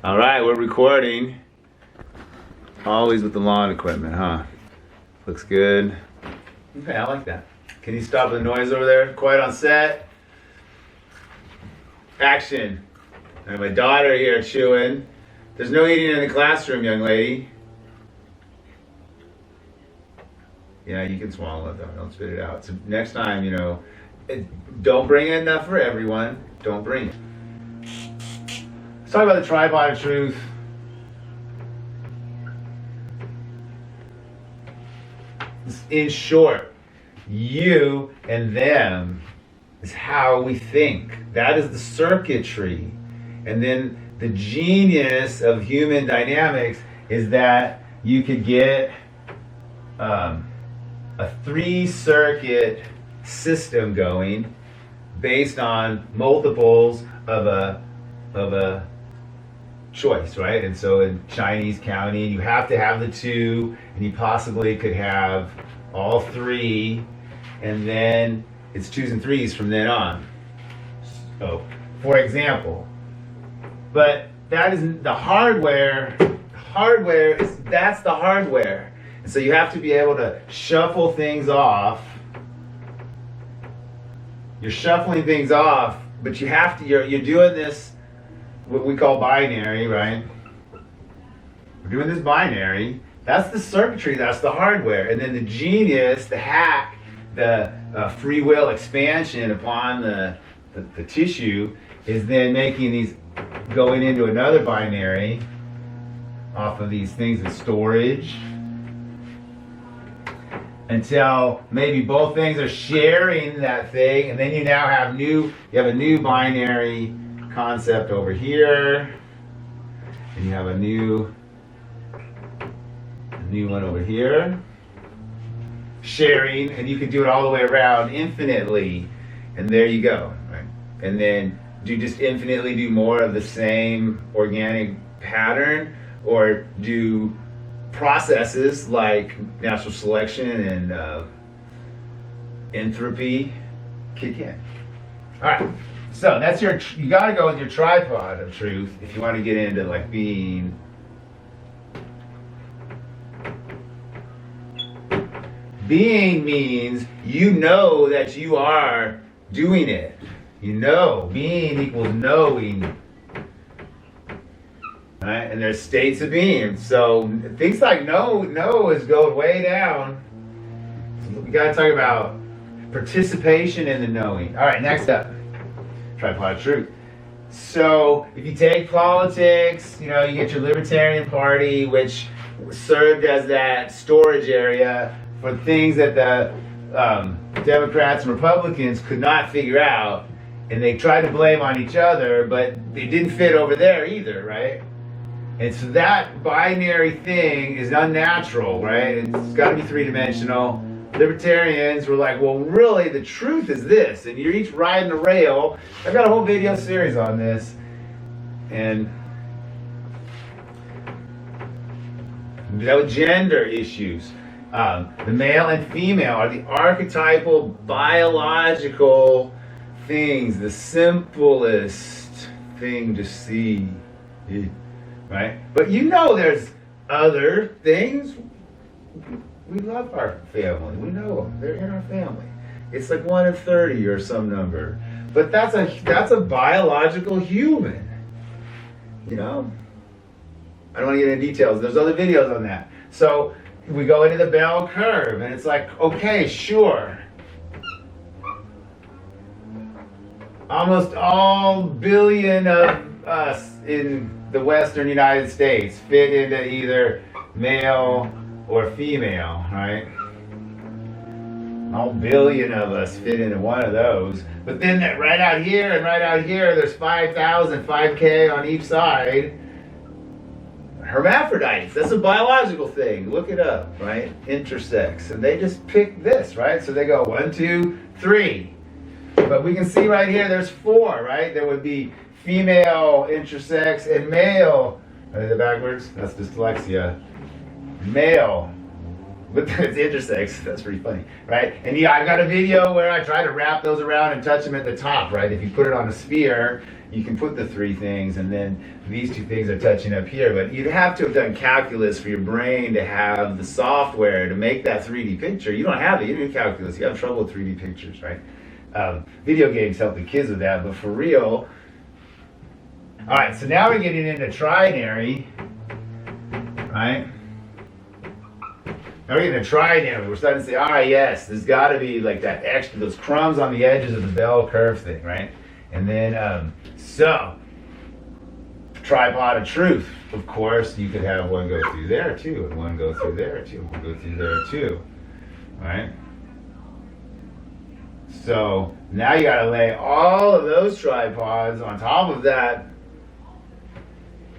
All right, we're recording. Always with the lawn equipment, huh? Looks good. Okay, I like that. Can you stop the noise over there? Quiet on set. Action. I have my daughter here chewing. There's no eating in the classroom, young lady. Yeah, you can swallow it though. Don't spit it out. So next time, don't bring enough for everyone. Don't bring it. Let's talk about the tripod of truth. In short, you and them is how we think. That is the circuitry. And then the genius of human dynamics is that you could get a 3-circuit system going based on multiples of a choice, right? And so in Chinese counting, you have to have the 2, and you possibly could have all 3, and then it's 2s and 3s from then on. So, for example, but that isn't the hardware. That's the hardware. And so you have to be able to shuffle things off. You're shuffling things off, but you have to, you're doing this, what we call binary, right? We're doing this binary. That's the circuitry, that's the hardware. And then the genius, the hack, the free will expansion upon the tissue is then making these, going into another binary off of these things in storage until maybe both things are sharing that thing, and then you now have you have a new binary concept over here, and you have a new one over here, sharing, and you can do it all the way around infinitely, and there you go, right? And then do just infinitely do more of the same organic pattern, or do processes like natural selection and entropy kick in. All right, so that's you got to go with your tripod of truth if you want to get into like being. Being means you know that you are doing it. You know, being equals knowing. Right? And there's states of being. So things like no is going way down. So we got to talk about participation in the knowing. All right, next up, tripod of truth. So if you take politics, you get your Libertarian Party, which served as that storage area for things that the Democrats and Republicans could not figure out, and they tried to blame on each other, but it didn't fit over there either, right? And so that binary thing is unnatural, right? It's got to be 3-dimensional. Libertarians were like, well, really, the truth is this, and you're each riding a rail. I've got a whole video series on this, and that with gender issues. The male and female are the archetypal biological things, the simplest thing to see, right? But there's other things. We love our family. We know them. They're in our family. It's like 1 in 30 or some number. But that's a biological human. I don't want to get into details. There's other videos on that. So we go into the bell curve, and it's like, okay, sure. Almost all billion of us in the Western United States fit into either male or female, right? All billion of us fit into one of those. But then right out here and right out here, there's 5,000, 5K on each side. Hermaphrodites, that's a biological thing. Look it up, right? Intersex. And they just pick this, right? So they go 1, 2, 3. But we can see right here there's 4, right? There would be female intersex and male. Are they backwards? That's dyslexia. Male. But it's intersex. That's pretty funny, right? And I've got a video where I try to wrap those around and touch them at the top, right? If you put it on a sphere you can put the three things, and then these two things are touching up here. But you'd have to have done calculus for your brain to have the software to make that 3D picture. You don't have it. You do calculus. You have trouble with 3D pictures, right? Video games help the kids with that, but for real. All right, so now we're getting into trinary, right? Now we're getting a trinary. We're starting to say, all right, yes, there's got to be like that extra, those crumbs on the edges of the bell curve thing, right? And then, so, tripod of truth. Of course, you could have one go through there too, and one go through there too, one go through there too, right? So now you got to lay all of those tripods on top of that,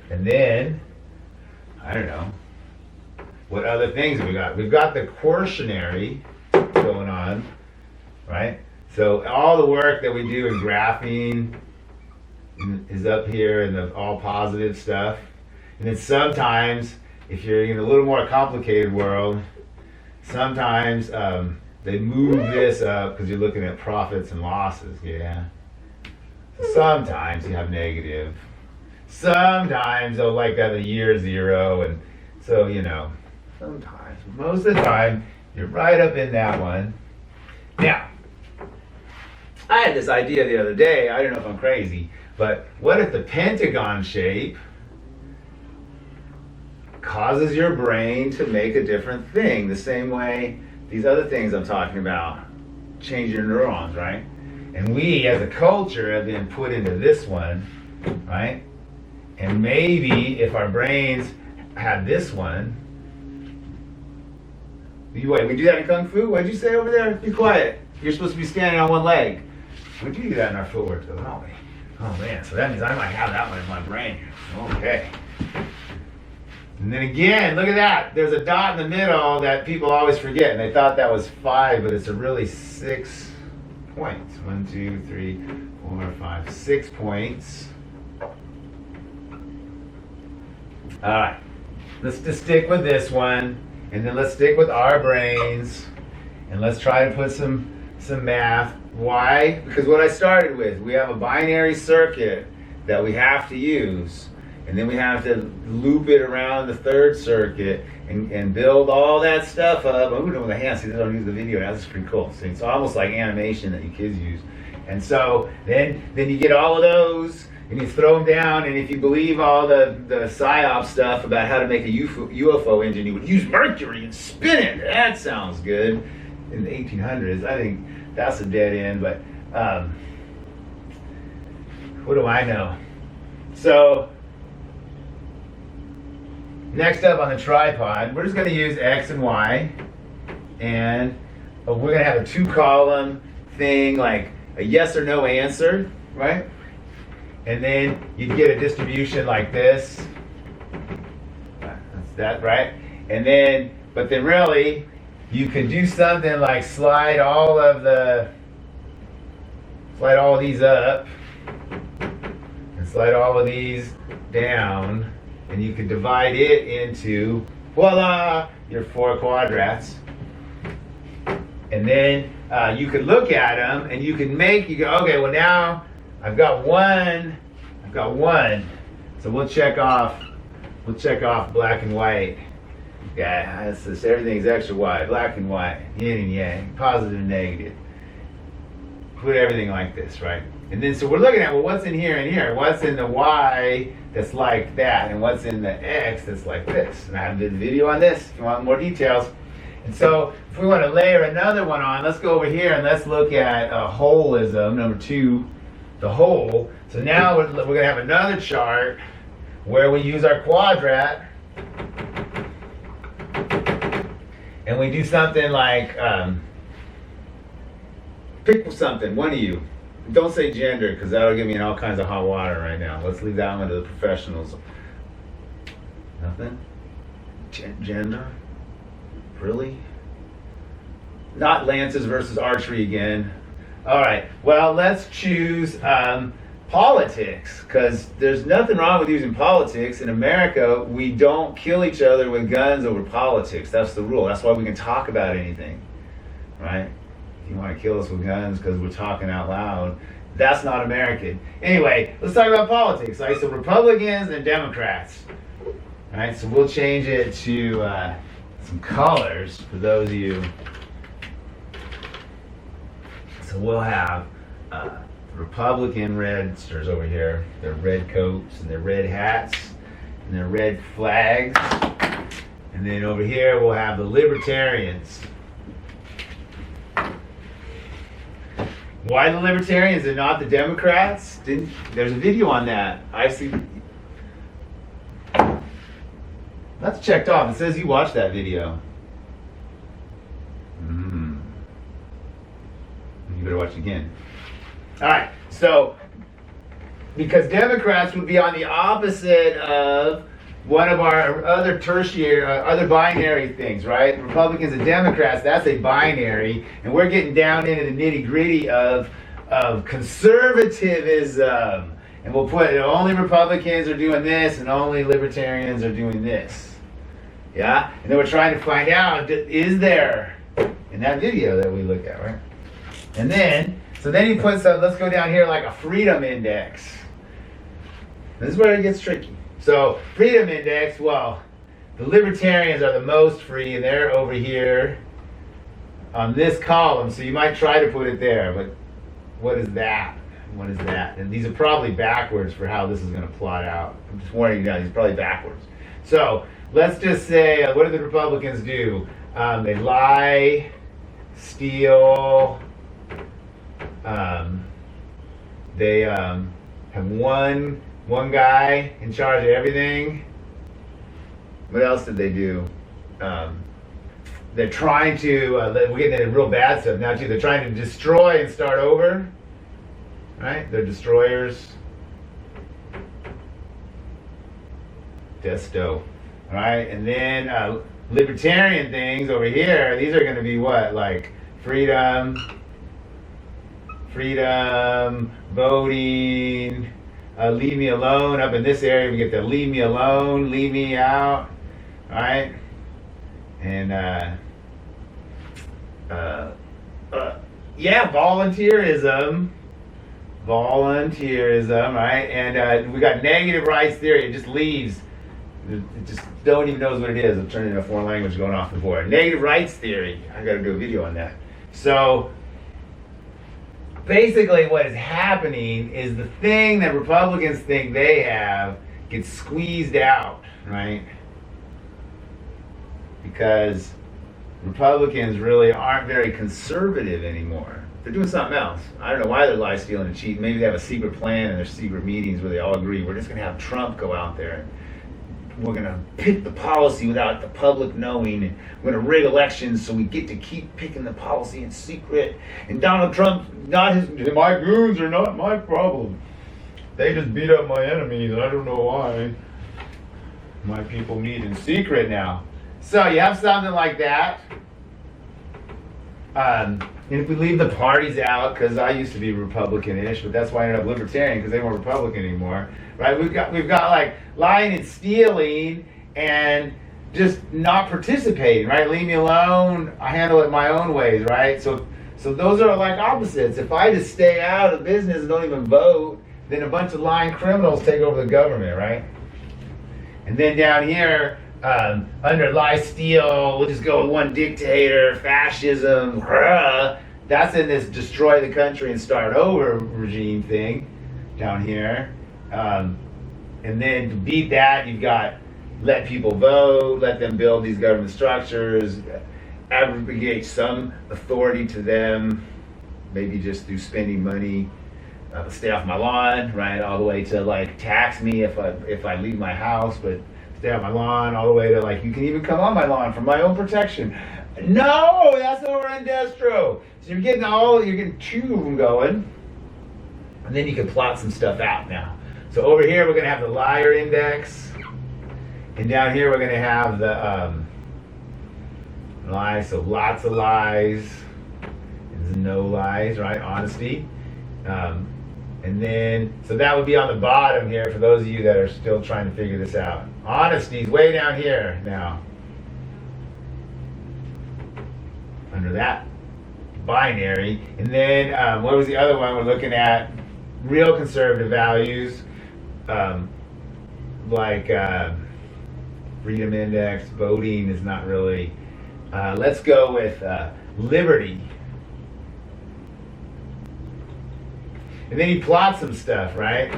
and then, I don't know, what other things have we got? We've got the quotient going on, right? So all the work that we do in graphing is up here, and the all positive stuff. And then sometimes, if you're in a little more complicated world, sometimes they move this up because you're looking at profits and losses, yeah? Sometimes you have negative. Sometimes they'll like that a year zero, and so, you know, sometimes. Most of the time, you're right up in that one. Now, I had this idea the other day, I don't know if I'm crazy, but what if the pentagon shape causes your brain to make a different thing, the same way these other things I'm talking about change your neurons, right? And we, as a culture, have been put into this one, right? And maybe if our brains had this one, wait, we do that in Kung Fu? What'd you say over there? Be quiet. You're supposed to be standing on one leg. We do that in our footwork, though, don't we? Oh, man, so that means I might have that one in my brain. Okay. And then again, look at that. There's a dot in the middle that people always forget, and they thought that was 5, but it's really 6 points. 1, 2, 3, 4, 5, 6 points. All right. Let's just stick with this one, and then let's stick with our brains, and let's try to put some math. Why? Because what I started with, we have a binary circuit that we have to use. And then we have to loop it around the third circuit and build all that stuff up. I'm doing it with my hands, so they don't use the video now. This is pretty cool. So it's almost like animation that you kids use. And so then you get all of those, and you throw them down, and if you believe all the PSYOP stuff about how to make a UFO engine, you would use mercury and spin it. That sounds good. In the 1800s, I think that's a dead end, but what do I know? So, next up on the tripod, we're just going to use X and Y, and we're going to have a 2-column thing, like a yes or no answer, right? And then you get a distribution like this. That's that, right? And then, but then really, you can do something like slide all of these up, and slide all of these down. And you can divide it into, voila, your 4 quadrats. And then you could look at them, and you can you go, okay, well now I've got one. So we'll check off black and white. Yeah, everything's extra wide, black and white, yin and yang, positive and negative. Put everything like this, right? And then so we're looking at, well, what's in here and here? What's in the Y that's like that? And what's in the X that's like this? And I have a video on this if you want more details. And so if we want to layer another one on, let's go over here and let's look at holism, number 2, the whole. So now we're going to have another chart where we use our quadrat. And we do something like, pick something, one of you. Don't say gender, because that'll get me in all kinds of hot water right now. Let's leave that one to the professionals. Nothing? Gender? Really? Not lances versus archery again. All right, well, let's choose politics, because there's nothing wrong with using politics. In America, we don't kill each other with guns over politics. That's the rule. That's why we can talk about anything, right? If you want to kill us with guns because we're talking out loud, That's not American. Anyway, let's talk about politics. Right? So Republicans and Democrats. All right, so we'll change it to some colors for those of you. So we'll have Republican redsters over here. Their red coats and their red hats and their red flags. And then over here we'll have the libertarians. Why the libertarians and not the Democrats? There's a video on that. I see. That's checked off. It says you watched that video. You better watch it again. All right. So, because Democrats would be on the opposite of one of our other tertiary, other binary things, right? Republicans and Democrats, that's a binary, and we're getting down into the nitty-gritty of conservatism. And we'll put only Republicans are doing this and only libertarians are doing this. Yeah? And then we're trying to find out, is there, in that video that we look at, right? And then, so then he puts, let's go down here like a freedom index. This is where it gets tricky. So, freedom index, well, the libertarians are the most free, and they're over here on this column, so you might try to put it there, but what is that? What is that? And these are probably backwards for how this is going to plot out. I'm just warning you guys, these are probably backwards. So, let's just say, what do the Republicans do? They lie, steal, they have one guy in charge of everything. What else did they do? They're trying to, we're getting into real bad stuff now too. They're trying to destroy and start over. Right? They're destroyers. Desto. Alright? And then libertarian things over here, these are going to be what? Like freedom, voting, leave me alone. Up in this area, we get the leave me alone, leave me out, right? And yeah, volunteerism, right? And we got negative rights theory. It just leaves. It just don't even knows what it is. I'm turning into a foreign language going off the board. Negative rights theory. I got to do a video on that. So basically what is happening is the thing that Republicans think they have gets squeezed out, right? Because Republicans really aren't very conservative anymore. They're doing something else. I don't know why they're lie, stealing, and cheating. Maybe they have a secret plan and there's secret meetings where they all agree, we're just going to have Trump go out there and we're going to pick the policy without the public knowing, and we're going to rig elections so we get to keep picking the policy in secret. And Donald Trump, my goons are not my problem. They just beat up my enemies. I don't know why. My people meet in secret now. So you have something like that. And if we leave the parties out, because I used to be Republican-ish, but that's why I ended up Libertarian, because they weren't Republican anymore, right? We've got like lying and stealing and just not participating, right? Leave me alone. I handle it my own ways, right? So those are like opposites. If I just stay out of business and don't even vote, then a bunch of lying criminals take over the government, right? And then down here, under lie, steal, we'll just go with one dictator, fascism, that's in this destroy the country and start over regime thing down here. And then to beat that, you've got let people vote, let them build these government structures, abrogate some authority to them, maybe just through spending money, stay off my lawn, right, all the way to like tax me if I leave my house, but stay on my lawn, all the way to like, you can even come on my lawn for my own protection. No, that's over in destro. So you're getting two of them going, and then you can plot some stuff out now. So over here we're going to have the liar index, and down here we're going to have the lies. So lots of lies, and no lies, right? Honesty. And then, so that would be on the bottom here for those of you that are still trying to figure this out. Honesty's way down here now. Under that binary. And then, what was the other one we're looking at? real conservative values, like freedom index, voting is not really. Let's go with liberty. And then you plot some stuff, right?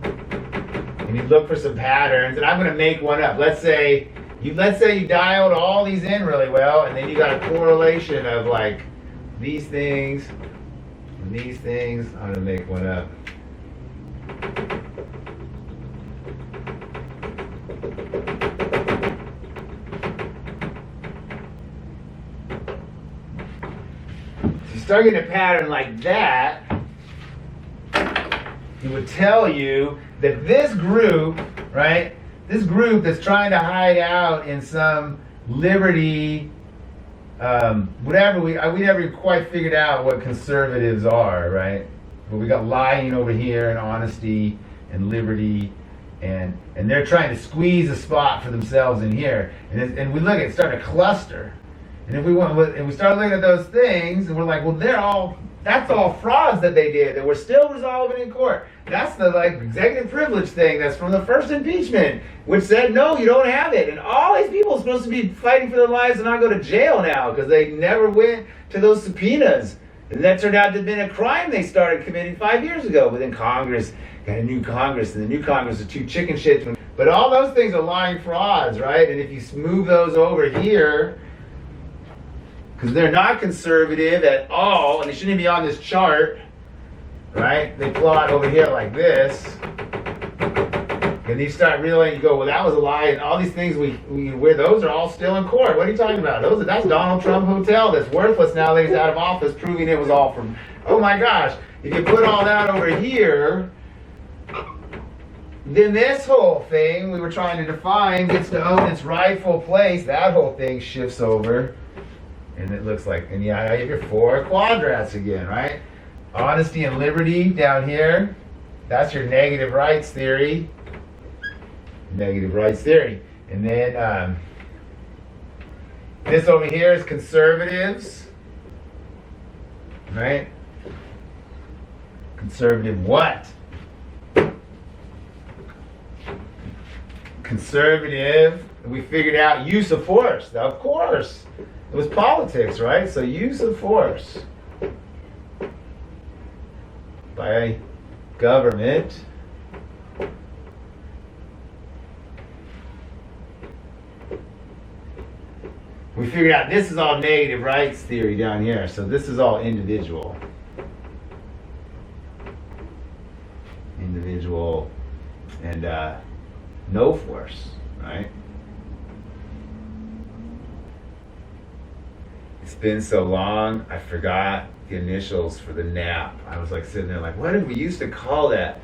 And you look for some patterns, and I'm going to make one up. Let's say you dialed all these in really well, and then you got a correlation of like these things and these things. I'm going to make one up. So you start getting a pattern like that. It would tell you that this group, right? This group that's trying to hide out in some liberty, whatever we never quite figured out what conservatives are, right? But we got lying over here and honesty and liberty, and they're trying to squeeze a spot for themselves in here, and we look at starting to cluster, and if we start looking at those things, and we're like, well, that's all frauds that they did that we're still resolving in court. That's the like executive privilege thing that's from the first impeachment, which said, no, you don't have it. And all these people are supposed to be fighting for their lives and not go to jail now because they never went to those subpoenas. And that turned out to have been a crime they started committing 5 years ago. But then Congress got a new Congress, and the new Congress are too chicken shit. But all those things are lying frauds, right? And if you move those over here, because they're not conservative at all, and they shouldn't be on this chart, right? They plot over here like this, and you start realizing, you go, well, that was a lie, and all these things those are all still in court. What are you talking about? That's Donald Trump Hotel that's worthless now that he's out of office, proving it was all from, oh my gosh, if you put all that over here, then this whole thing we were trying to define gets to own its rightful place. That whole thing shifts over. And it looks like, and yeah, you have your four quadrats again, right? Honesty and liberty down here. That's your negative rights theory. Negative rights theory. And then this over here is conservatives. Right? Conservative what? Conservative, we figured out use of force. Now, of course. It was politics, right? So use of force by government we figured out this is all negative rights theory down here. So this is all individual. Individual and no force, right? It's been so long, I forgot the initials for the NAP. I was like sitting there like, what did we used to call that?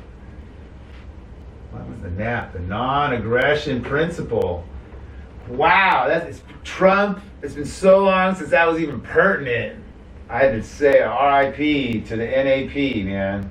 What was the NAP? The non-aggression principle. Wow, it's Trump. It's been so long since that was even pertinent. I had to say RIP to the NAP, man.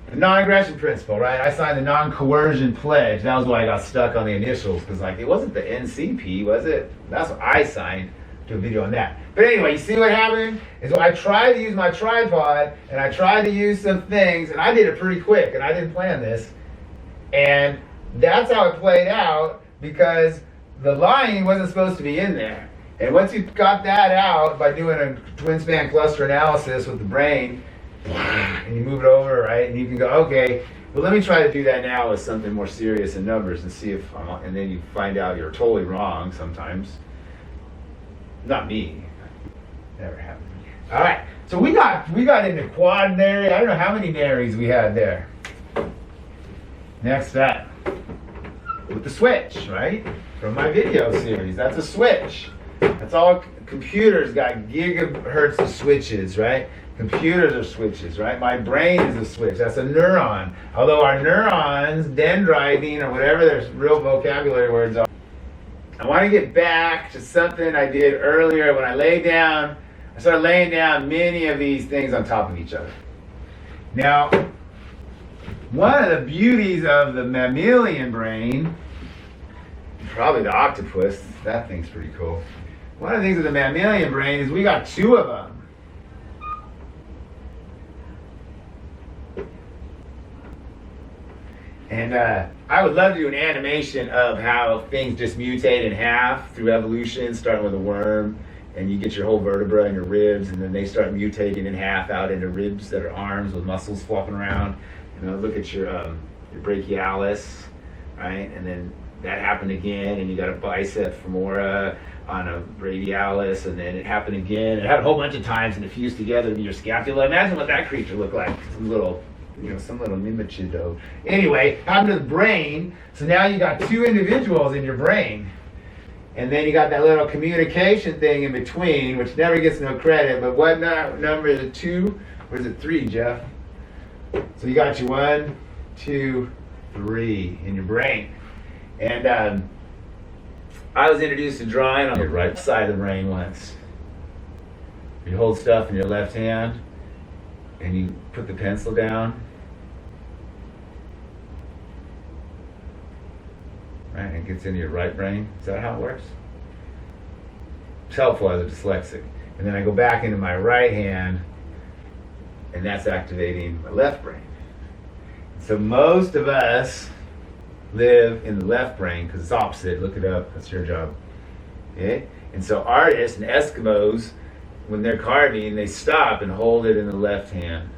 The non-aggression principle, right? I signed the non-coercion pledge. That was why I got stuck on the initials, because like it wasn't the NCP, was it? That's what I signed. Do a video on that. But anyway, you see what happened? Is I tried to use my tripod, and I tried to use some things, and I did it pretty quick, and I didn't plan this. And that's how it played out, because the line wasn't supposed to be in there. And once you got that out by doing a twin span cluster analysis with the brain, and you move it over, right, and you can go, okay, well, let me try to do that now with something more serious in numbers and see if and then you find out you're totally wrong sometimes. Not me. Never happened. All right. So we got into quaternary. I don't know how many naries we had there. Next up, with the switch, right? From my video series. That's a switch. That's all. Computers got gigahertz of switches, right? Computers are switches, right? My brain is a switch. That's a neuron. Although our neurons, dendriting, or whatever their real vocabulary words are. I want to get back to something I did earlier when I started laying down many of these things on top of each other. Now, one of the beauties of the mammalian brain, probably the octopus, that thing's pretty cool. One of the things with the mammalian brain is we got two of them. And I would love to do an animation of how things just mutate in half through evolution, starting with a worm, and you get your whole vertebra and your ribs, and then they start mutating in half out into ribs that are arms with muscles flopping around. Look at your brachialis, right? And then that happened again, and you got a bicep femora on a radialis, and then it happened again. It happened a whole bunch of times, and it fused together to be your scapula. Imagine what that creature looked like. Some little mimichido. Anyway, happened to the brain. So now you got two individuals in your brain. And then you got that little communication thing in between, which never gets no credit. But what number is it? 2? Or is it 3, Jeff? So you got your 1, 2, 3 in your brain. And I was introduced to drawing on your right side of the brain once. You hold stuff in your left hand, and you put the pencil down. Right, and it gets into your right brain. Is that how it works? It's helpful as a dyslexic. And then I go back into my right hand, and that's activating my left brain. So most of us live in the left brain because it's opposite. Look it up. That's your job. Okay? And so artists and Eskimos, when they're carving, they stop and hold it in the left hand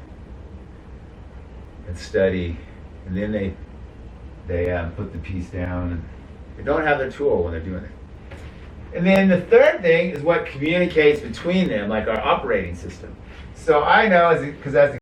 and study. And then they put the piece down, and they don't have their tool when they're doing it. And then the third thing is what communicates between them, like our operating system. So I know, because as a